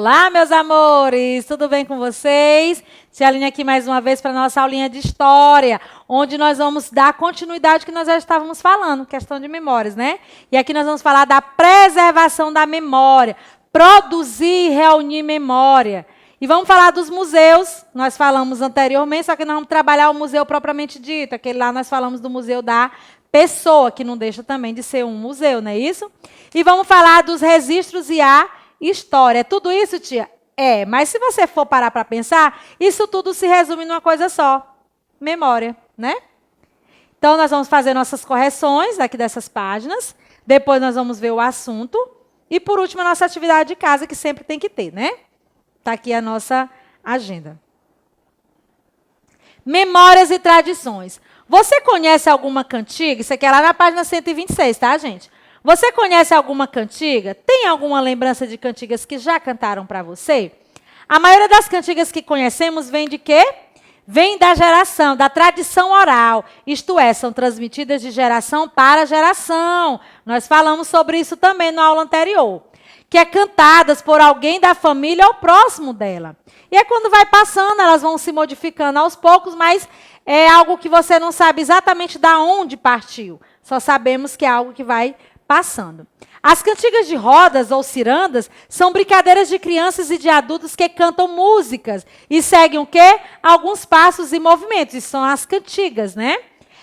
Olá, meus amores, tudo bem com vocês? Tia Aline aqui mais uma vez para a nossa aulinha de história, onde nós vamos dar continuidade ao que nós já estávamos falando, questão de memórias, né? E aqui nós vamos falar da preservação da memória, produzir e reunir memória. E vamos falar dos museus, nós falamos anteriormente, só que nós vamos trabalhar o museu propriamente dito, aquele lá nós falamos do museu da pessoa, que não deixa também de ser um museu, não é isso? E vamos falar dos registros e a história. É tudo isso, tia? É, mas se você for parar para pensar, isso tudo se resume numa coisa só, memória, né? Então, nós vamos fazer nossas correções aqui dessas páginas, depois nós vamos ver o assunto, e por último, a nossa atividade de casa, que sempre tem que ter, né? Está aqui a nossa agenda. Memórias e tradições. Você conhece alguma cantiga? Isso aqui é lá na página 126, tá, gente? Você conhece alguma cantiga? Tem alguma lembrança de cantigas que já cantaram para você? A maioria das cantigas que conhecemos vem de quê? Vem da geração, da tradição oral. Isto é, são transmitidas de geração para geração. Nós falamos sobre isso também na aula anterior. Que é cantadas por alguém da família ou próximo dela. E é quando vai passando, elas vão se modificando aos poucos, mas é algo que você não sabe exatamente de onde partiu. Só sabemos que é algo que vai passando. As cantigas de rodas ou cirandas são brincadeiras de crianças e de adultos que cantam músicas e seguem o quê? Alguns passos e movimentos. Isso são as cantigas, né?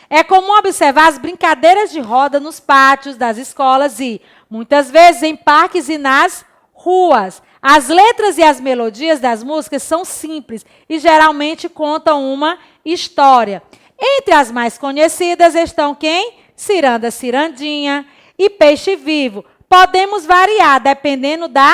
É comum observar as brincadeiras de roda nos pátios das escolas e, muitas vezes, em parques e nas ruas. As letras e as melodias das músicas são simples e geralmente contam uma história. Entre as mais conhecidas estão quem? Ciranda, cirandinha e peixe vivo. Podemos variar dependendo da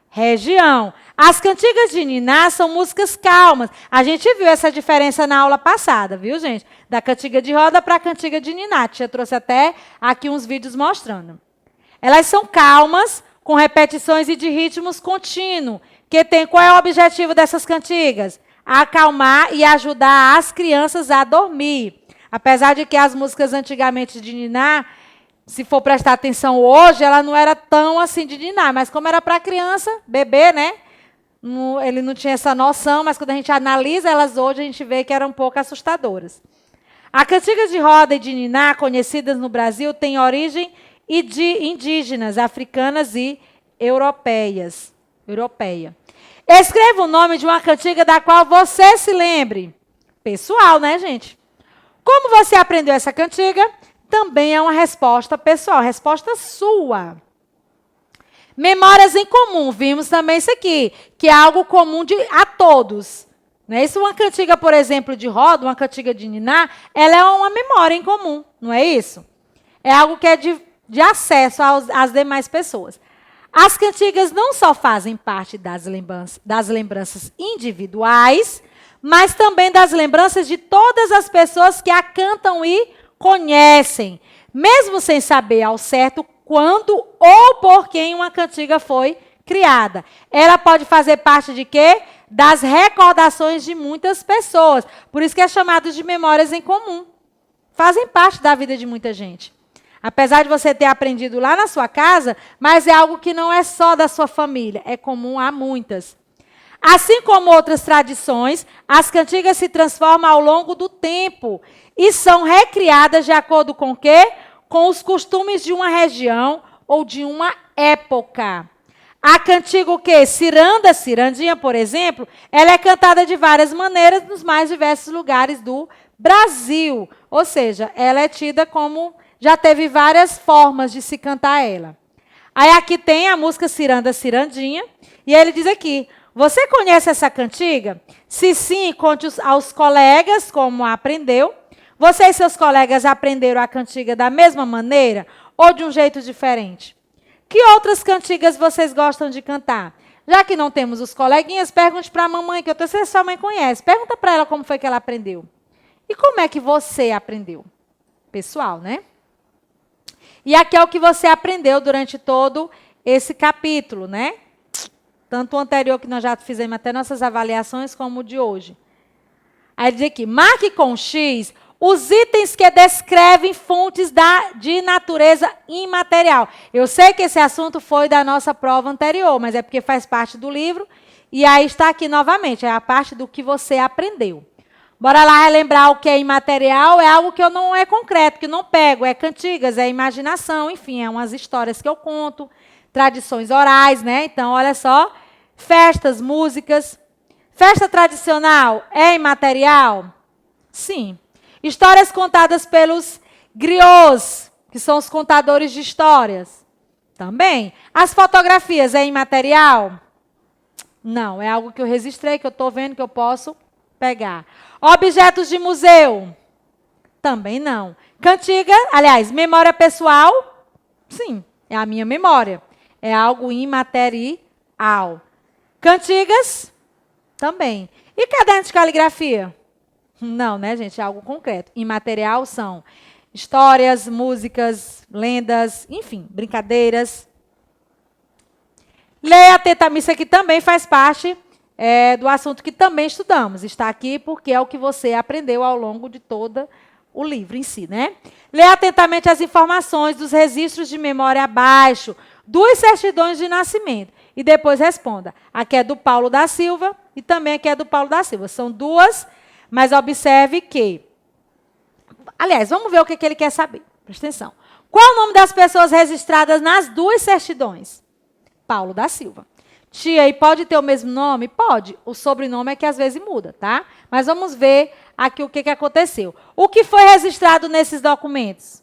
região. As cantigas de niná são músicas calmas. A gente viu essa diferença na aula passada, viu, gente? Da cantiga de roda para a cantiga de niná. A tia trouxe até aqui uns vídeos mostrando. Elas são calmas, com repetições e de ritmos contínuos. Qual é o objetivo dessas cantigas? Acalmar e ajudar as crianças a dormir. Apesar de que as músicas antigamente de niná, se for prestar atenção hoje, ela não era tão assim de niná, mas como era para criança, bebê, né? Ele não tinha essa noção, mas quando a gente analisa elas hoje, a gente vê que eram um pouco assustadoras. A cantiga de roda e de niná, conhecidas no Brasil, tem origem de indígenas, africanas e europeias. Escreva o nome de uma cantiga da qual você se lembre. Pessoal, né, gente? Como você aprendeu essa cantiga? Também é uma resposta pessoal, resposta sua. Memórias em comum, vimos também isso aqui, que é algo comum a todos. Não é isso? Uma cantiga, por exemplo, de roda, uma cantiga de niná, ela é uma memória em comum, não é isso? É algo que é de acesso às demais pessoas. As cantigas não só fazem parte das lembranças individuais, mas também das lembranças de todas as pessoas que a cantam e conhecem, mesmo sem saber ao certo quando ou por quem uma cantiga foi criada. Ela pode fazer parte de quê? Das recordações de muitas pessoas. Por isso que é chamado de memórias em comum. Fazem parte da vida de muita gente. Apesar de você ter aprendido lá na sua casa, mas é algo que não é só da sua família, é comum a muitas. Assim como outras tradições, as cantigas se transformam ao longo do tempo e são recriadas de acordo com o quê? Com os costumes de uma região ou de uma época. A cantiga o quê? Ciranda, cirandinha, por exemplo, ela é cantada de várias maneiras nos mais diversos lugares do Brasil. Ou seja, ela é tida como... Já teve várias formas de se cantar ela. Aí aqui tem a música Ciranda, cirandinha. E ele diz aqui, você conhece essa cantiga? Se sim, conte aos colegas como a aprendeu. Você e seus colegas aprenderam a cantiga da mesma maneira ou de um jeito diferente? Que outras cantigas vocês gostam de cantar? Já que não temos os coleguinhas, pergunte para a mamãe, que eu tenho certeza que sua mãe conhece. Pergunta para ela como foi que ela aprendeu. E como é que você aprendeu? Pessoal, né? E aqui é o que você aprendeu durante todo esse capítulo, né? Tanto o anterior, que nós já fizemos até nossas avaliações, como o de hoje. Aí diz aqui, marque com X os itens que descrevem fontes de natureza imaterial. Eu sei que esse assunto foi da nossa prova anterior, mas é porque faz parte do livro. E aí está aqui novamente, é a parte do que você aprendeu. Bora lá relembrar o que é imaterial, é algo que eu não é concreto, que não pego, é cantigas, é imaginação, enfim, é umas histórias que eu conto, tradições orais, né? Então, olha só, festas, músicas. Festa tradicional é imaterial? Sim. Histórias contadas pelos griots, que são os contadores de histórias. Também. As fotografias é imaterial? Não, é algo que eu registrei, que eu estou vendo, que eu posso pegar. Objetos de museu? Também não. Cantiga, aliás, memória pessoal? Sim, é a minha memória. É algo imaterial. Cantigas? Também. E caderno de caligrafia? Não, né, gente? É algo concreto. Imaterial são histórias, músicas, lendas, enfim, brincadeiras. Leia atentamente, isso aqui também faz parte do assunto que também estudamos. Está aqui porque é o que você aprendeu ao longo de todo o livro em si, né? Leia atentamente as informações dos registros de memória abaixo, duas certidões de nascimento. E depois responda. Aqui é do Paulo da Silva e também aqui é do Paulo da Silva. São duas, mas observe que... Aliás, vamos ver o que ele quer saber. Presta atenção. Qual é o nome das pessoas registradas nas duas certidões? Paulo da Silva. Tia, e pode ter o mesmo nome? Pode. O sobrenome é que às vezes muda, tá? Mas vamos ver aqui o que aconteceu. O que foi registrado nesses documentos?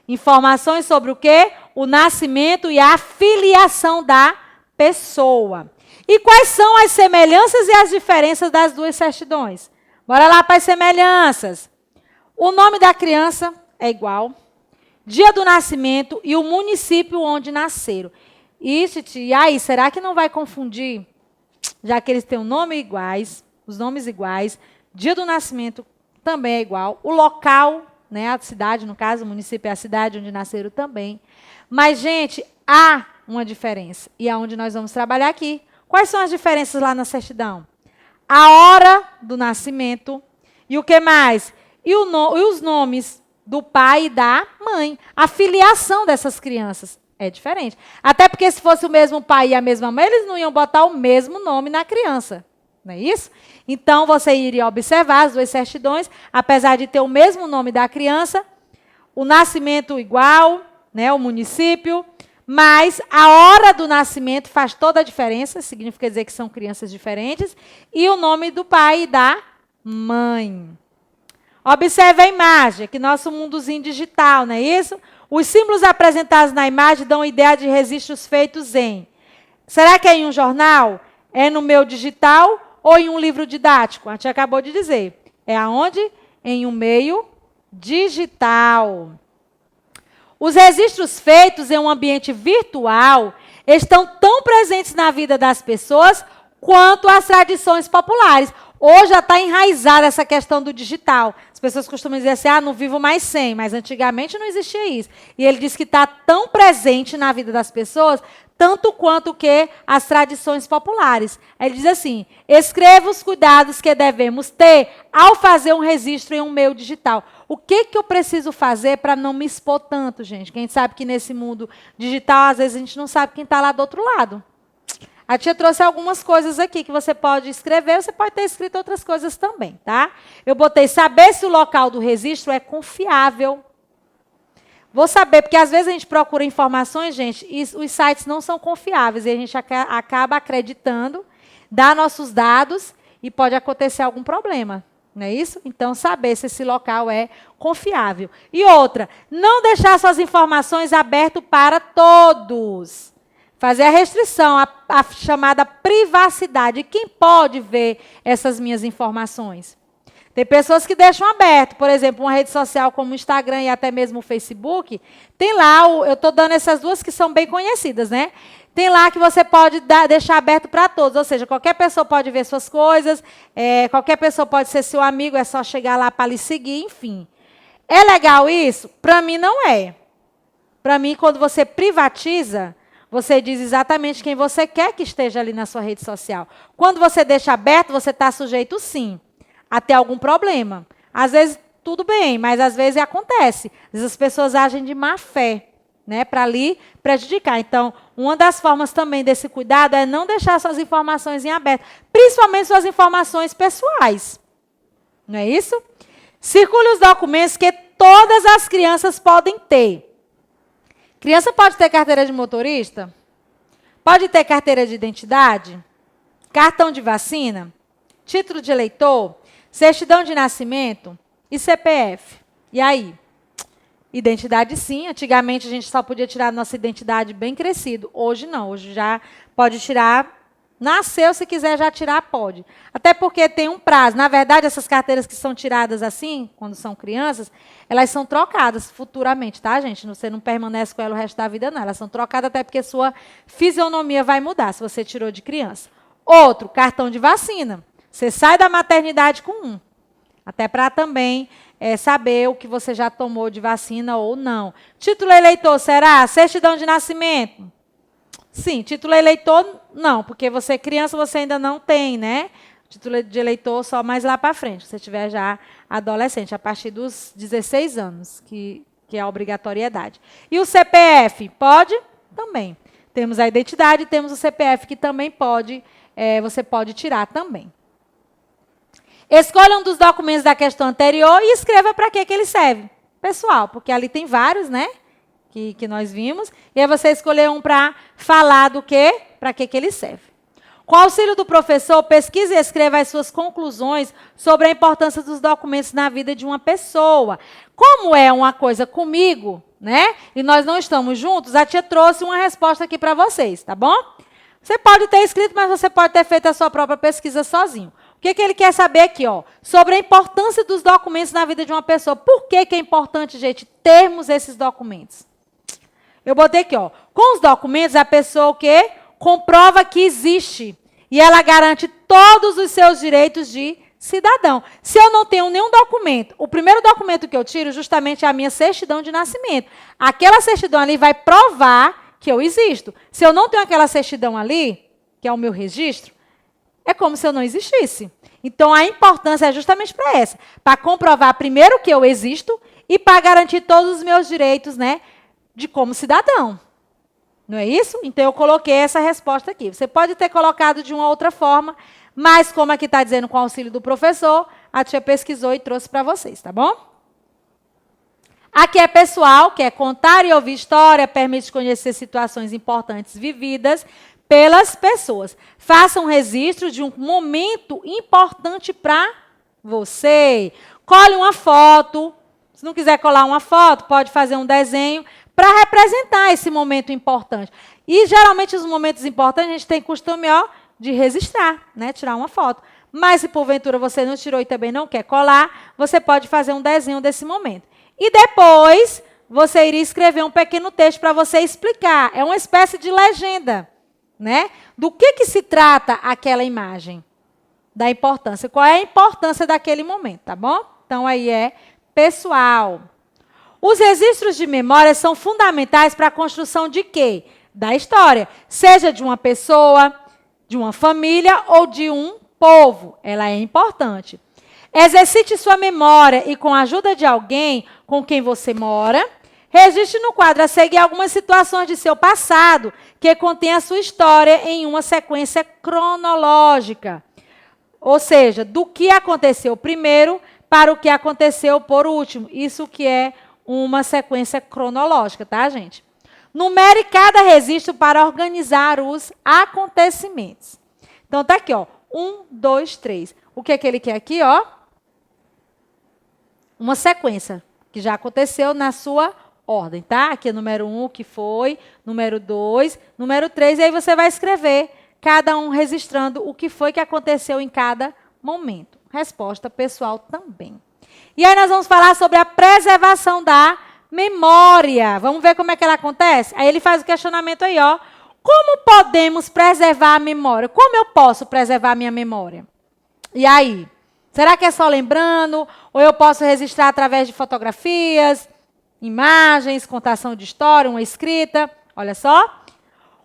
Informações sobre o quê? O nascimento e a filiação da pessoa. E quais são as semelhanças e as diferenças das duas certidões? Bora lá para as semelhanças. O nome da criança é igual, dia do nascimento e o município onde nasceram. Isso, e aí, será que não vai confundir? Já que eles têm um nome iguais, os nomes iguais, dia do nascimento também é igual, o local, né, a cidade, no caso, o município é a cidade onde nasceram também. Mas, gente, há uma diferença. E é onde nós vamos trabalhar aqui. Quais são as diferenças lá na certidão? A hora do nascimento e o que mais? E os nomes do pai e da mãe. A filiação dessas crianças é diferente. Até porque se fosse o mesmo pai e a mesma mãe, eles não iam botar o mesmo nome na criança. Não é isso? Então, você iria observar as duas certidões, apesar de ter o mesmo nome da criança, o nascimento igual, né, o município, mas a hora do nascimento faz toda a diferença, significa dizer que são crianças diferentes, e o nome do pai e da mãe. Observe a imagem, que nosso mundozinho digital, não é isso? Os símbolos apresentados na imagem dão ideia de registros feitos em... Será que é em um jornal? É no meu digital ou em um livro didático? A gente acabou de dizer. É aonde? Em um meio digital. Os registros feitos em um ambiente virtual estão tão presentes na vida das pessoas quanto as tradições populares. Hoje já está enraizada essa questão do digital. As pessoas costumam dizer assim, não vivo mais sem, mas antigamente não existia isso. E ele diz que está tão presente na vida das pessoas, tanto quanto que as tradições populares. Ele diz assim, escreva os cuidados que devemos ter ao fazer um registro em um meio digital. O que eu preciso fazer para não me expor tanto, gente? Quem sabe que nesse mundo digital, às vezes a gente não sabe quem está lá do outro lado. A tia trouxe algumas coisas aqui que você pode escrever, você pode ter escrito outras coisas também, tá? Eu botei saber se o local do registro é confiável. Vou saber, porque às vezes a gente procura informações, gente, e os sites não são confiáveis, e a gente acaba acreditando, dá nossos dados e pode acontecer algum problema, não é isso? Então, saber se esse local é confiável. E outra, não deixar suas informações abertas para todos. Fazer a restrição, a chamada privacidade. Quem pode ver essas minhas informações? Tem pessoas que deixam aberto. Por exemplo, uma rede social como o Instagram e até mesmo o Facebook. Tem lá, eu estou dando essas duas que são bem conhecidas, né? Tem lá que você pode deixar aberto para todos. Ou seja, qualquer pessoa pode ver suas coisas, qualquer pessoa pode ser seu amigo, é só chegar lá para lhe seguir, enfim. É legal isso? Para mim, não é. Para mim, quando você privatiza... Você diz exatamente quem você quer que esteja ali na sua rede social. Quando você deixa aberto, você está sujeito, sim, a ter algum problema. Às vezes, tudo bem, mas às vezes acontece. Às vezes as pessoas agem de má fé, né, para ali prejudicar. Então, uma das formas também desse cuidado é não deixar suas informações em aberto, principalmente suas informações pessoais. Não é isso? Circule os documentos que todas as crianças podem ter. Criança pode ter carteira de motorista? Pode ter carteira de identidade? Cartão de vacina? Título de eleitor? Certidão de nascimento? E CPF? E aí? Identidade sim, antigamente a gente só podia tirar a nossa identidade bem crescido. Hoje não, hoje já pode tirar, nasceu, se quiser já tirar, pode. Até porque tem um prazo. Na verdade, essas carteiras que são tiradas assim, quando são crianças, elas são trocadas futuramente, tá, gente? Você não permanece com ela o resto da vida, não. Elas são trocadas até porque sua fisionomia vai mudar, se você tirou de criança. Outro, cartão de vacina. Você sai da maternidade com um. Até para também saber o que você já tomou de vacina ou não. Título eleitor, será? Certidão de nascimento? Sim, título eleitor, não, porque você é criança, você ainda não tem, né? Título de eleitor só mais lá para frente, se você tiver já adolescente, a partir dos 16 anos, que é a obrigatoriedade. E o CPF, pode? Também. Temos a identidade, temos o CPF, que também pode, você pode tirar também. Escolha um dos documentos da questão anterior e escreva para que ele serve. Pessoal, porque ali tem vários, né? Que nós vimos. E aí você escolheu um para falar do quê? Para que ele serve. Com o auxílio do professor, pesquise e escreva as suas conclusões sobre a importância dos documentos na vida de uma pessoa. Como é uma coisa comigo, né? E nós não estamos juntos, a tia trouxe uma resposta aqui para vocês, tá bom? Você pode ter escrito, mas você pode ter feito a sua própria pesquisa sozinho. O que ele quer saber aqui, ó? Sobre a importância dos documentos na vida de uma pessoa. Por que é importante, gente, termos esses documentos? Eu botei aqui, ó. Com os documentos, a pessoa o quê? Comprova que existe. E ela garante todos os seus direitos de cidadão. Se eu não tenho nenhum documento, o primeiro documento que eu tiro justamente é a minha certidão de nascimento. Aquela certidão ali vai provar que eu existo. Se eu não tenho aquela certidão ali, que é o meu registro, é como se eu não existisse. Então, a importância é justamente para essa. Para comprovar, primeiro, que eu existo e para garantir todos os meus direitos, né, de como cidadão. Não é isso? Então, eu coloquei essa resposta aqui. Você pode ter colocado de uma outra forma, mas, como aqui está dizendo com o auxílio do professor, a tia pesquisou e trouxe para vocês, tá bom? Aqui é pessoal, que é contar e ouvir história, permite conhecer situações importantes vividas pelas pessoas. Faça um registro de um momento importante para você. Cole uma foto. Se não quiser colar uma foto, pode fazer um desenho para representar esse momento importante. E, geralmente, os momentos importantes, a gente tem costume de registrar, né? Tirar uma foto. Mas, se porventura você não tirou e também não quer colar, você pode fazer um desenho desse momento. E depois, você iria escrever um pequeno texto para você explicar. É uma espécie de legenda. Né? Do que se trata aquela imagem? Da importância. Qual é a importância daquele momento, tá bom? Então, aí é pessoal. Os registros de memória são fundamentais para a construção de quê? Da história. Seja de uma pessoa, de uma família ou de um povo. Ela é importante. Exercite sua memória e, com a ajuda de alguém com quem você mora, registre no quadro a seguir algumas situações de seu passado que contém a sua história em uma sequência cronológica. Ou seja, do que aconteceu primeiro para o que aconteceu por último. Isso que é uma sequência cronológica, tá, gente? Numere cada registro para organizar os acontecimentos. Então, tá aqui, ó. 1, 2, 3. O que é que ele quer aqui, ó? Uma sequência que já aconteceu na sua ordem, tá? Aqui é número 1, que foi, número 2, número 3, e aí você vai escrever, cada um registrando o que foi que aconteceu em cada momento. Resposta pessoal também. E aí nós vamos falar sobre a preservação da memória. Vamos ver como é que ela acontece? Aí ele faz o questionamento aí, ó. Como podemos preservar a memória? Como eu posso preservar a minha memória? E aí? Será que é só lembrando? Ou eu posso registrar através de fotografias, imagens, contação de história, uma escrita? Olha só.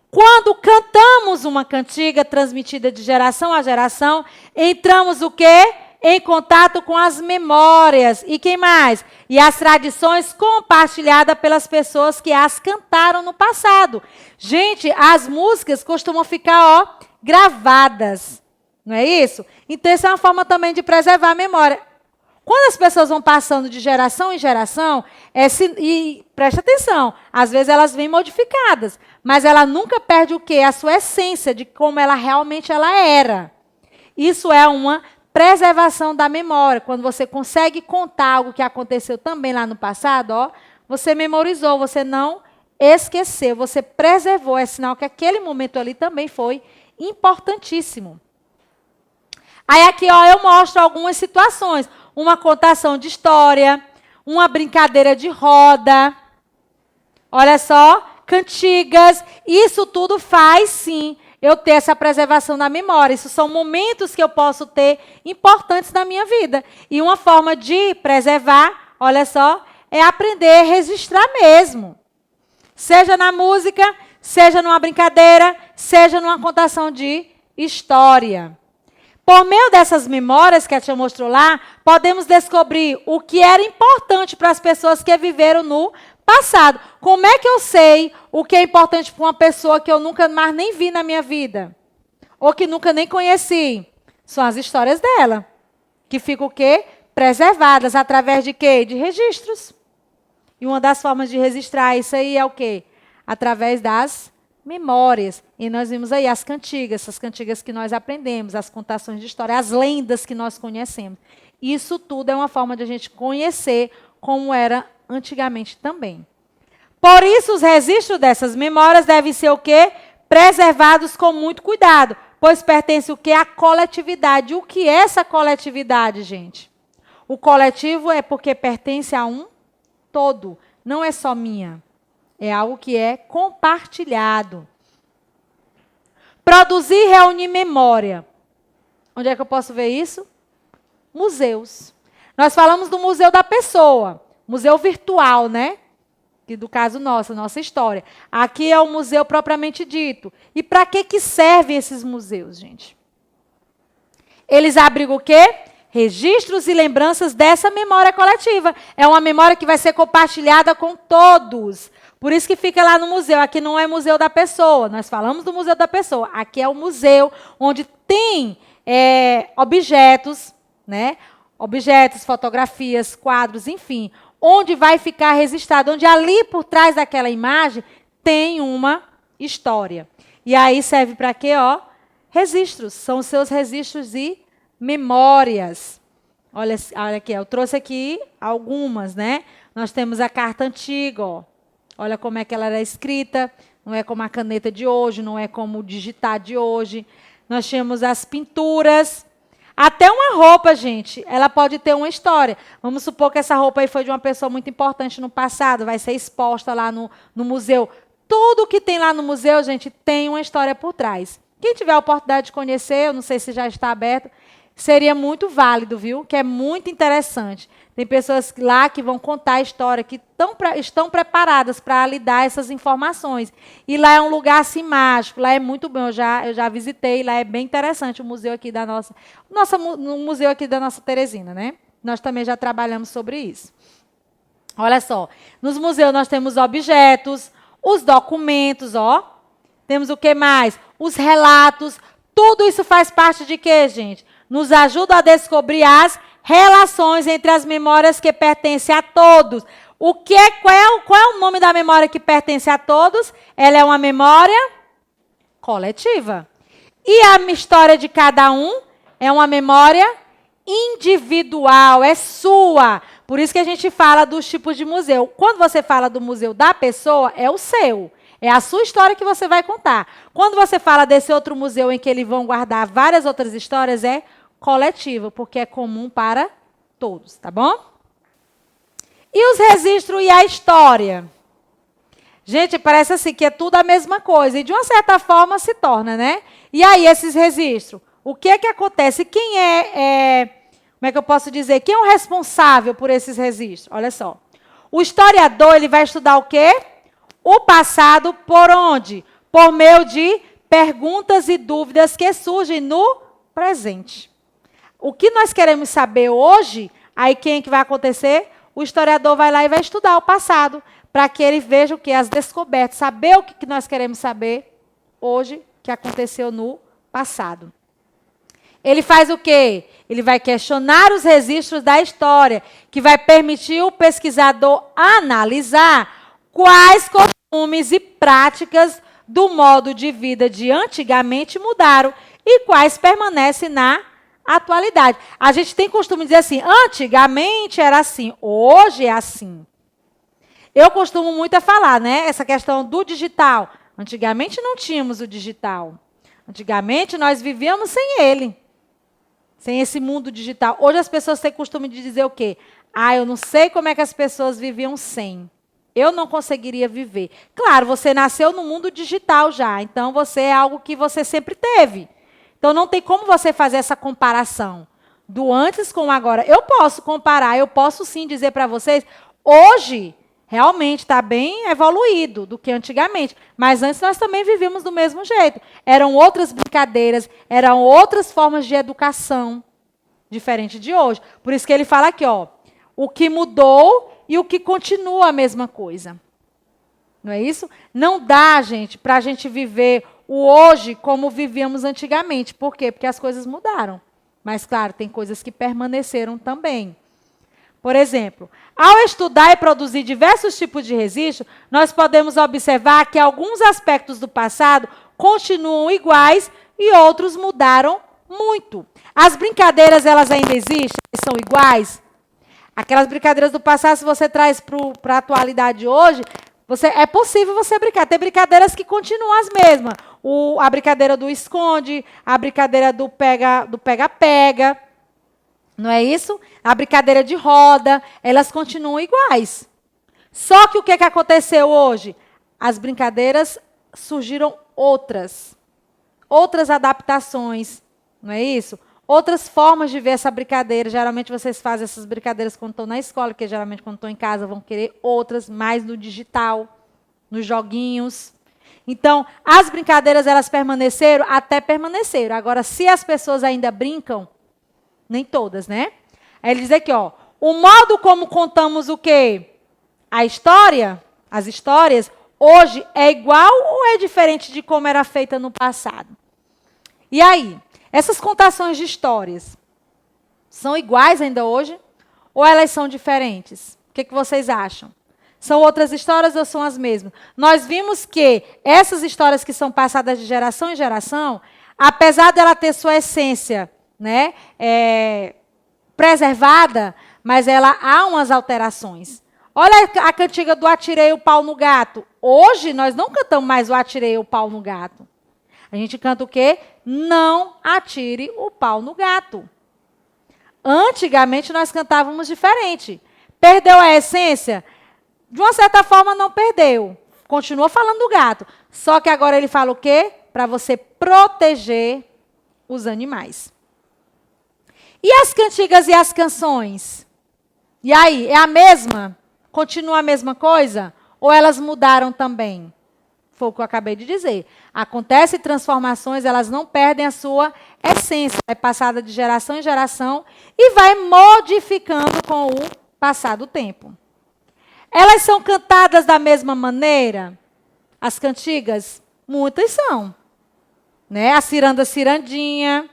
Quando cantamos uma cantiga transmitida de geração a geração, entramos o quê? em contato com as memórias. E quem mais? E as tradições compartilhadas pelas pessoas que as cantaram no passado. Gente, as músicas costumam ficar, gravadas. Não é isso? Então, isso é uma forma também de preservar a memória. Quando as pessoas vão passando de geração em geração, e preste atenção, às vezes elas vêm modificadas, mas ela nunca perde o quê? A sua essência, de como ela realmente era. Isso é uma preservação da memória. Quando você consegue contar algo que aconteceu também lá no passado, você memorizou, você não esqueceu, você preservou. É sinal que aquele momento ali também foi importantíssimo. Aí aqui, eu mostro algumas situações. Uma contação de história, uma brincadeira de roda. Olha só, cantigas. Isso tudo faz, sim, eu ter essa preservação da memória. Isso são momentos que eu posso ter importantes na minha vida. E uma forma de preservar, olha só, é aprender a registrar mesmo. Seja na música, seja numa brincadeira, seja numa contação de história. Por meio dessas memórias que a tia mostrou lá, podemos descobrir o que era importante para as pessoas que viveram no passado. Como é que eu sei o que é importante para uma pessoa que eu nunca mais nem vi na minha vida? Ou que nunca nem conheci? São as histórias dela. Que ficam o quê? Preservadas através de quê? De registros. E uma das formas de registrar isso aí é o quê? Através das memórias. E nós vimos aí as cantigas, essas cantigas que nós aprendemos, as contações de história, as lendas que nós conhecemos. Isso tudo é uma forma de a gente conhecer como era antigamente também. Por isso, os registros dessas memórias devem ser o quê? Preservados com muito cuidado, pois pertence o quê? À coletividade. O que é essa coletividade, gente? O coletivo é porque pertence a um todo, não é só minha. É algo que é compartilhado. Produzir e reunir memória. Onde é que eu posso ver isso? Museus. Nós falamos do museu da pessoa. Museu virtual, né? Que do caso nossa história. Aqui é o museu propriamente dito. E para que servem esses museus, gente? Eles abrigam o quê? Registros e lembranças dessa memória coletiva. É uma memória que vai ser compartilhada com todos. Por isso que fica lá no museu. Aqui não é museu da pessoa. Nós falamos do museu da pessoa. Aqui é o museu onde tem objetos, né? Objetos, fotografias, quadros, enfim. Onde vai ficar registrado. Onde ali por trás daquela imagem tem uma história. E aí serve para quê? Registros. São os seus registros e memórias. Olha aqui, eu trouxe aqui algumas, né? Nós temos a carta antiga, Olha como é que ela era escrita, não é como a caneta de hoje, não é como o digitar de hoje. Nós tínhamos as pinturas. Até uma roupa, gente, ela pode ter uma história. Vamos supor que essa roupa aí foi de uma pessoa muito importante no passado, vai ser exposta lá no museu. Tudo que tem lá no museu, gente, tem uma história por trás. Quem tiver a oportunidade de conhecer, eu não sei se já está aberto, seria muito válido, viu? Que é muito interessante. Tem pessoas lá que vão contar a história, que estão preparadas para lhe dar essas informações. E lá é um lugar assim mágico, lá é muito bom. Eu já visitei, lá é bem interessante o museu aqui da no museu aqui da nossa Teresina, né? Nós também já trabalhamos sobre isso. Olha só, nos museus nós temos objetos, os documentos, Temos o que mais? Os relatos. Tudo isso faz parte de quê, gente? Nos ajuda a descobrir as relações entre as memórias que pertencem a todos. Qual é o nome da memória que pertence a todos? Ela é uma memória coletiva. E a história de cada um é uma memória individual, é sua. Por isso que a gente fala dos tipos de museu. Quando você fala do museu da pessoa, é o seu. É a sua história que você vai contar. Quando você fala desse outro museu em que eles vão guardar várias outras histórias, é coletivo, porque é comum para todos, tá bom? E os registros e a história? Gente, parece assim que é tudo a mesma coisa. E de uma certa forma se torna, né? E aí, esses registros? O que é que acontece? Quem como é que eu posso dizer? Quem é o responsável por esses registros? Olha só. O historiador, ele vai estudar o quê? O passado por onde? Por meio de perguntas e dúvidas que surgem no presente. o que nós queremos saber hoje, aí quem é que vai acontecer? O historiador vai lá e vai estudar o passado, para que ele veja o que? As descobertas, saber o que nós queremos saber hoje, que aconteceu no passado. Ele faz o quê? Ele vai questionar os registros da história, que vai permitir o pesquisador analisar quais costumes e práticas do modo de vida de antigamente mudaram e quais permanecem na atualidade. A gente tem costume de dizer assim, antigamente era assim, hoje é assim. Eu costumo muito falar, né, essa questão do digital. Antigamente não tínhamos o digital. Antigamente nós vivíamos sem ele. Sem esse mundo digital. Hoje as pessoas têm costume de dizer o quê? Eu não sei como é que as pessoas viviam sem. Eu não conseguiria viver. Claro, você nasceu no mundo digital já, então você é algo que você sempre teve. Então não tem como você fazer essa comparação do antes com o agora. Eu posso comparar, eu posso sim dizer para vocês, hoje realmente está bem evoluído do que antigamente. Mas antes nós também vivíamos do mesmo jeito. Eram outras brincadeiras, eram outras formas de educação, diferente de hoje. Por isso que ele fala aqui, ó, o que mudou e o que continua a mesma coisa. Não é isso? Não dá, gente, para a gente viver o hoje como vivíamos antigamente. Por quê? Porque as coisas mudaram. Mas, claro, tem coisas que permaneceram também. Por exemplo, ao estudar e produzir diversos tipos de registro, nós podemos observar que alguns aspectos do passado continuam iguais e outros mudaram muito. As brincadeiras, elas ainda existem? São iguais? Aquelas brincadeiras do passado, se você traz para a atualidade hoje, é possível você brincar. Tem brincadeiras que continuam as mesmas. A brincadeira do esconde, a brincadeira do pega-pega. Não é isso? A brincadeira de roda, elas continuam iguais. Só que o que aconteceu hoje? As brincadeiras surgiram outras adaptações, não é isso? Outras formas de ver essa brincadeira. Geralmente vocês fazem essas brincadeiras quando estão na escola, porque geralmente quando estão em casa vão querer outras, mais no digital, nos joguinhos. Então, as brincadeiras, elas permaneceram? Até permaneceram. Agora, se as pessoas ainda brincam, nem todas, né? Aí ele diz aqui, ó, o modo como contamos o quê? A história, as histórias, hoje é igual ou é diferente de como era feita no passado? E aí, essas contações de histórias são iguais ainda hoje? Ou elas são diferentes? O que vocês acham? São outras histórias ou são as mesmas? Nós vimos que essas histórias que são passadas de geração em geração, apesar dela ter sua essência, né, preservada, mas há umas alterações. Olha a cantiga do Atirei o Pau no Gato. Hoje, nós não cantamos mais o Atirei o Pau no Gato. A gente canta o quê? Não atire o pau no gato. Antigamente, nós cantávamos diferente. Perdeu a essência? De uma certa forma, não perdeu. Continua falando do gato. Só que agora ele fala o quê? Para você proteger os animais. E as cantigas e as canções? E aí, é a mesma? Continua a mesma coisa? Ou elas mudaram também? Foi o que eu acabei de dizer. Acontecem transformações, elas não perdem a sua essência. É passada de geração em geração e vai modificando com o passar do tempo. Elas são cantadas da mesma maneira? As cantigas? Muitas são. Né? A ciranda cirandinha.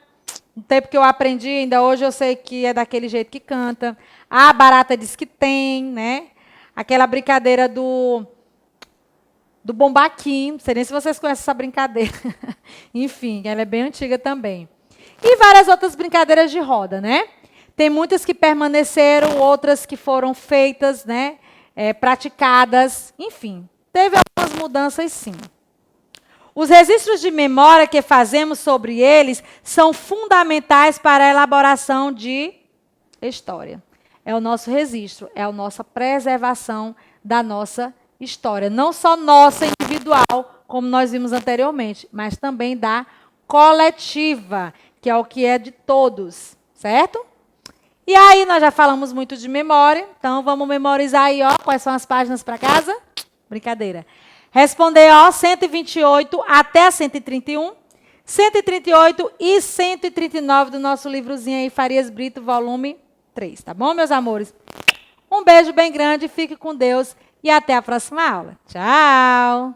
No tempo que eu aprendi, ainda hoje eu sei que é daquele jeito que canta. A barata diz que tem, né? Aquela brincadeira do bombaquim. Não sei nem se vocês conhecem essa brincadeira. Enfim, ela é bem antiga também. E várias outras brincadeiras de roda, né? Tem muitas que permaneceram, outras que foram feitas, né? Praticadas. Enfim, teve algumas mudanças, sim. Os registros de memória que fazemos sobre eles são fundamentais para a elaboração de história. É o nosso registro, é a nossa preservação da nossa história. Não só nossa individual, como nós vimos anteriormente, mas também da coletiva, que é o que é de todos, certo? E aí, nós já falamos muito de memória, então vamos memorizar aí, ó, quais são as páginas para casa? Brincadeira. Responder, ó, 128 até a 131, 138 e 139 do nosso livrozinho aí, Farias Brito, volume 3. Tá bom, meus amores? Um beijo bem grande, fique com Deus e até a próxima aula. Tchau!